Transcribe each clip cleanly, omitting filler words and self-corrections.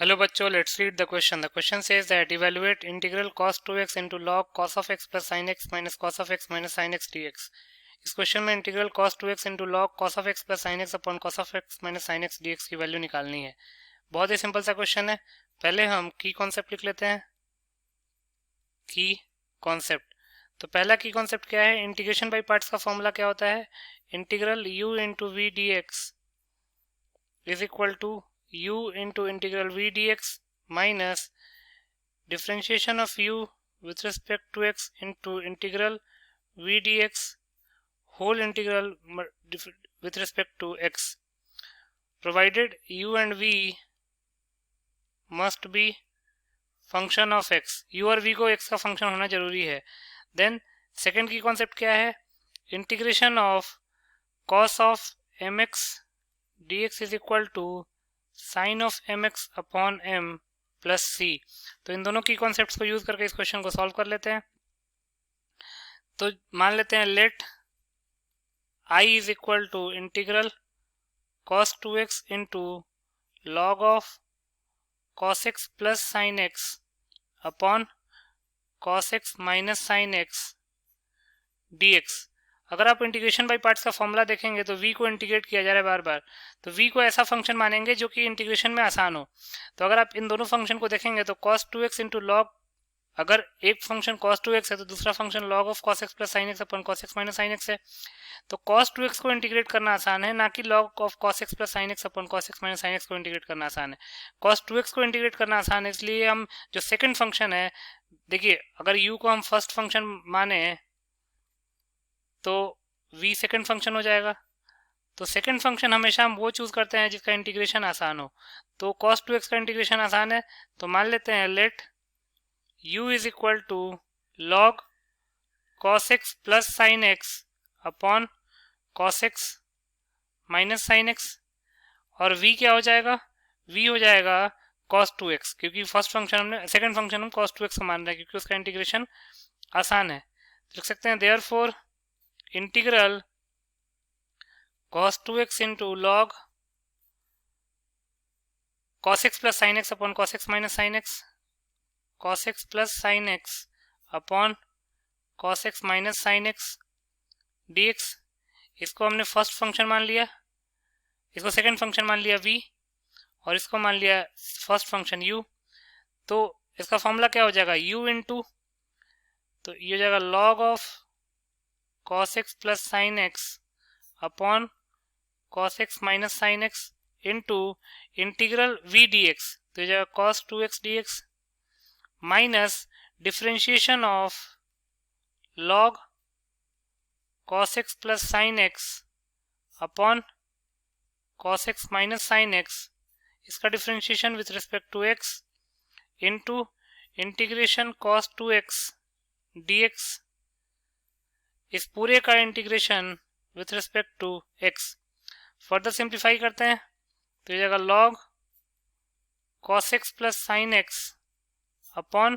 Hello बच्चों, let's read the question. The question says that evaluate integral cos 2x into log cos of x plus sin x minus cos of x minus sin x dx. इस question में integral cos 2x into log cos of x plus sin x upon cos of x minus sin x dx की value निकालनी है। बहुत ही simple सा question है। पहले हम की कॉन्सेप्ट लिख लेते हैं। की कॉन्सेप्ट, तो पहला की कॉन्सेप्ट क्या है? इंटीग्रेशन बाई पार्ट्स का फॉर्मूला क्या होता है? Integral u into v d x is equal to u into integral v dx minus differentiation of u with respect to x into integral v dx whole integral with respect to x, provided u and v must be function of x. u और v को x का function होना जरूरी है। Then second की concept क्या है? Integration of cos of mx dx is equal to sine of m x upon m plus c. तो इन दोनों की कॉन्सेप्ट्स को यूज करके इस क्वेश्चन को सॉल्व कर लेते हैं। तो मान लेते हैं let I is equal to integral cos 2x into log of cos x plus sine x upon cos x minus sine x dx। अगर आप इंटीग्रेशन बाई पार्ट्स का फॉर्मूला देखेंगे तो v को इंटीग्रेट किया जा रहा है बार बार, तो v को ऐसा फंक्शन मानेंगे जो कि इंटीग्रेशन में आसान हो। तो अगर आप इन दोनों फंक्शन को देखेंगे तो cos 2x इंटू लॉग, अगर एक फंक्शन cos 2x है तो दूसरा function log of cos x plus sine x upon cos x minus sine x है। तो cos 2x को इंटीग्रेट करना आसान है, ना कि log of cos x plus sine x upon cos x minus sine x को इंटीग्रेट करना आसान है। cos 2x को इंटीग्रेट करना आसान है, इसलिए हम जो सेकेंड फंक्शन है, देखिए अगर u को हम फर्स्ट फंक्शन माने तो v सेकेंड फंक्शन हो जाएगा। तो सेकेंड फंक्शन हमेशा हम वो चूज करते हैं जिसका इंटीग्रेशन आसान हो। तो cos 2x का इंटीग्रेशन आसान है, तो मान लेते हैं let u is equal to log cos x plus sine x upon cos x minus sine x, और v क्या हो जाएगा? v हो जाएगा cos 2x, क्योंकि फर्स्ट फंक्शन हमने सेकेंड फंक्शन हम cos 2x को मान रहे हैं क्योंकि उसका इंटीग्रेशन आसान है। लिख सकते हैं therefore integral cos 2x into log cos x plus sin x upon cos x minus sin x, cos x plus sin x upon cos x minus sin x dx। इसको हमने फर्स्ट फंक्शन मान लिया, इसको second function मान लिया v, और इसको मान लिया फर्स्ट फंक्शन u। तो इसका फॉर्मूला क्या हो जाएगा? u इंटू, तो ये हो जाएगा log of cos x plus sine x upon cos x minus sine x into integral v dx, तो ये जाएगा cos 2x dx minus differentiation of log cos x plus sine x upon cos x minus sine x, इसका differentiation with respect to x into integration cos 2x dx, इस पूरे का integration with respect to x। Further simplify करते हैं तो ये जाएगा log cos x plus sine x upon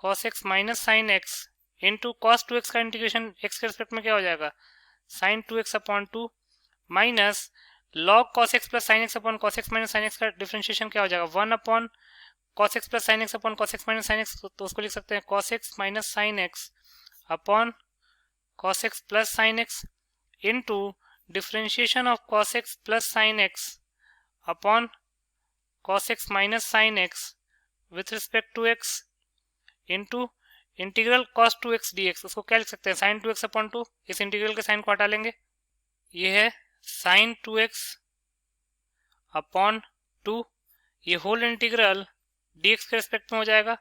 cos x minus sine x into cos 2x का integration x के रिस्पेक्ट में क्या हो जाएगा? Sine 2x upon 2 minus log cos x plus sine x upon cos x minus sine x का differentiation क्या हो जाएगा? 1 upon cos x plus sine x upon cos x minus sine x, तो उसको लिख सकते हैं cos x minus sine x upon cos x plus sin x into differentiation of cos x plus sin x upon cos x minus sin x with respect to x into integral cos 2x dx। उसको क्या लिख सकते हैं? sin 2x upon 2, इस integral के sign को हटा लेंगे, ये है sin 2x अपॉन 2, ये होल इंटीग्रल dx के रिस्पेक्ट में हो जाएगा।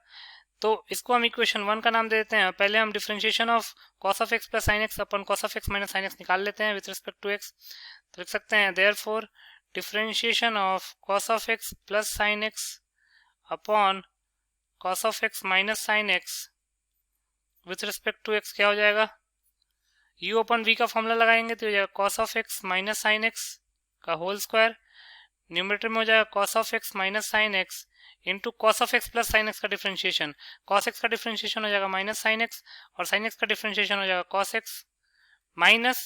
तो इसको हम इक्वेशन 1 का नाम दे देते हैं। पहले हम differentiation of cos of x plus sine x upon cos of x minus sine x निकाल लेते हैं विथ रिस्पेक्ट टू x। तो लिख सकते हैं therefore differentiation of cos of x plus sine x upon cos of x minus sine x with respect to x क्या हो जाएगा? u अपन v का फॉर्मूला लगाएंगे तो हो जाएगा cos of x minus sine x का होल स्क्वायर, न्यूमरेटर में हो जाएगा cos of x minus sine x into cos of x plus sine x का डिफरेंशिएशन। cos x का डिफरेंशिएशन हो जाएगा माइनस साइन एक्स, और साइन एक्स का डिफरेंशिएशन हो जाएगा cos x minus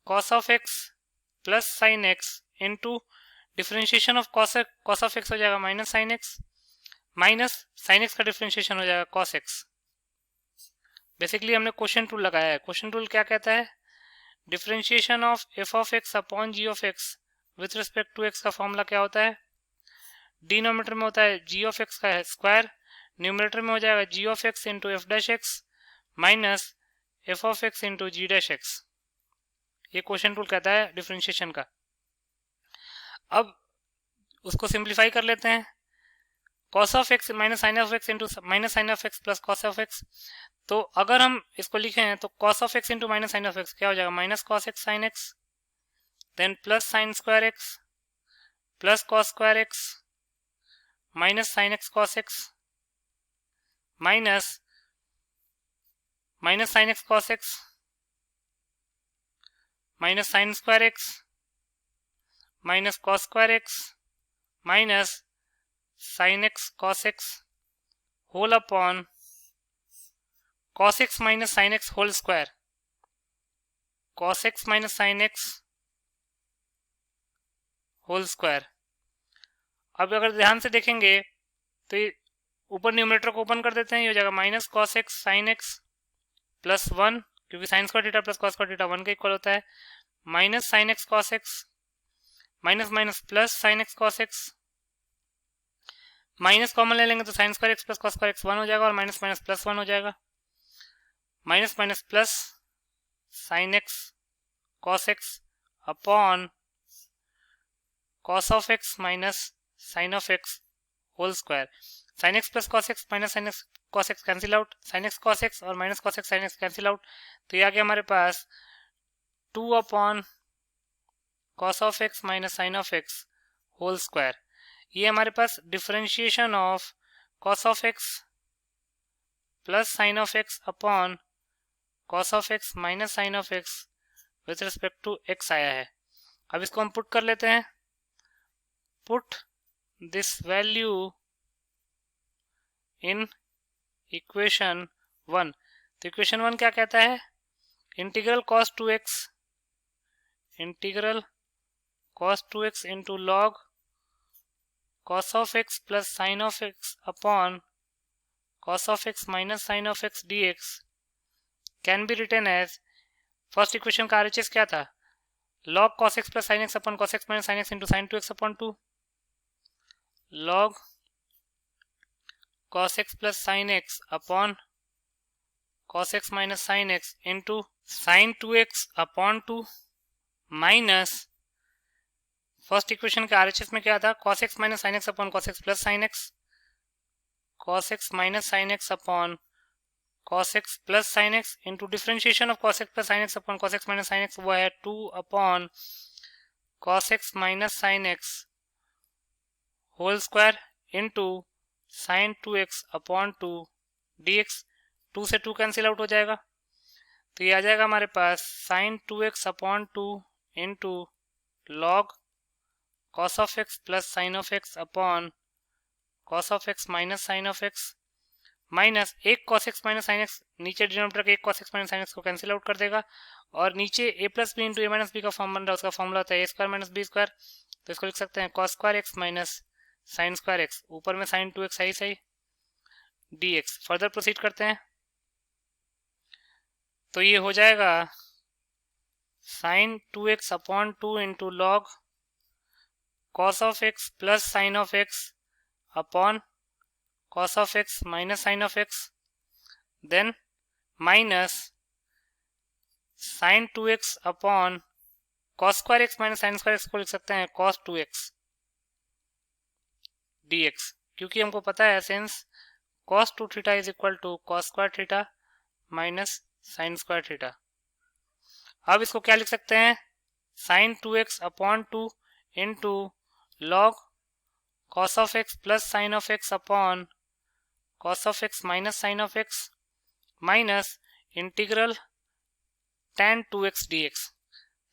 cos of x plus sine x into differentiation of cos of x हो जाएगा minus sine x, minus sine x का डिफरेंशिएशन हो जाएगा कॉस एक्स। बेसिकली हमने क्वेश्चन टूल लगाया है। क्वेश्चन टूल क्या कहता है, differentiation of f of x upon g of x with respect to x का फॉर्मूला क्या होता है, डिनोमिनेटर में होता है जी ऑफ एक्स का स्क्वायर, न्यूमरेटर में हो जाएगा g of x into f dash x minus f of x into g dash x. ये क्वेश्चन टूल कहता है डिफरेंशिएशन का। अब उसको सिंप्लीफाई कर लेते हैं, cos of x minus sine of x into minus sine of x plus cos of x. तो अगर हम इसको लिखे हैं तो cos of x into minus sine of x क्या हो जाएगा, minus cos x sine x, then plus sine square x plus cos square x minus sine x cos x minus minus sine x cos x minus sine square x minus cos square x minus sine x cos x whole upon cos x minus sine x whole square, cos x minus sine x whole square. अब अगर ध्यान से देखेंगे तो ऊपर numerator को open कर देते हैं, ये हो जाएगा minus cos x sign x plus 1, क्योंकि sign square theta plus cos square theta 1 के इक्वल होता है, minus sine x cos x minus minus plus sine x cos x, minus common ले लेंगे तो sign square x plus cos square x 1 हो जाएगा और माइनस माइनस प्लस 1 हो जाएगा, minus minus plus sine x cos x upon cos of x minus sine of x whole square. Sine x plus cos x minus sine x cos x cancel out, sine x cos x और minus cos x sine x cancel out, तो ये आ गया हमारे पास 2 upon cos of x minus sine of x whole square. ये हमारे पास differentiation of cos of x plus sine of x upon cos of x minus sine of x with respect to x आया है। अब इसको हम put कर लेते हैं, put this value in equation 1। तो इक्वेशन 1 क्या कहता है, integral cos 2x integral cos 2x into log cos of x plus sine of x upon cos of x minus sine of x dx can be written as, first equation का RHS क्या था, log cos x plus sine x upon cos x minus sine x into sine 2x upon 2, log cos x plus sine x upon cos x minus sine x into sine 2x upon 2 minus first equation के RHS में क्या था, cos x minus sine x upon cos x plus sine x, cos x minus sine x upon cos x plus sine x into differentiation of cos x plus sine x upon cos x minus sine x, वो है 2 upon cos x minus sine x whole square into sine 2x upon 2 dx, 2 से 2 cancel out हो जाएगा, तो ये आ जाएगा हमारे पास sine 2x upon 2 into log cos of x plus sine of x upon cos of x minus sine of x minus एक cos x minus sine x, नीचे डिनोमिनेटर के एक cos x minus sine x को cancel out कर देगा, और नीचे a plus b into a minus b का फॉर्म बन रहा है, उसका फॉर्मूला होता है a square minus b square, तो इसको लिख सकते हैं cos square x minus sine square x, ऊपर में साइन 2x है ही सही dx। फर्दर प्रोसीड करते हैं, तो ये हो जाएगा sine 2x upon 2 into log cos of x plus sine of x upon cos of x minus sine of x, then minus sine 2x upon cos square x minus sine square x को लिख सकते हैं cos 2x dx, क्योंकि हमको पता है since cos 2 theta is equal to cos square theta minus sine square theta. अब इसको क्या लिख सकते हैं, sine 2x upon 2 into log cos of x plus sine of x upon cos of x minus sine of x minus integral tan 2x dx,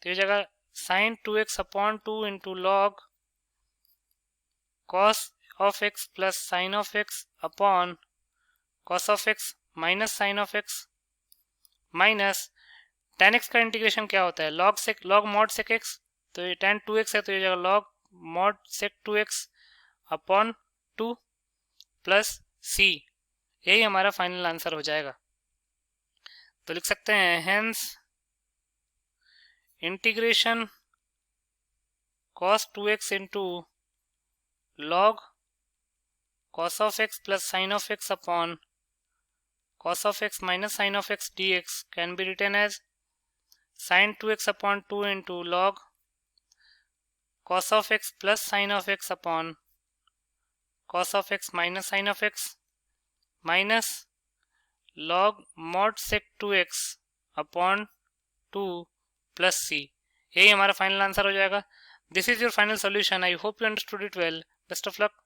तो ये जगह sine 2x upon 2 into log cos of x plus sine of x upon cos of x minus sine of x minus tan x का integration क्या होता है, log mod sec x, तो ये tan 2x है, तो ये जगह log mod sec 2x upon 2 plus c, यही हमारा फाइनल आंसर हो जाएगा। तो लिख सकते हैं hence integration cos 2x into log cos of x plus sin of x upon cos of x minus sin of x dx can be written as sin 2x upon 2 into log cos of x plus sin of x upon cos of x minus sin of x minus log mod sec 2x upon 2 plus c, यही हमारा final answer हो जाएगा। This is your final solution. I hope you understood it well. Best of luck.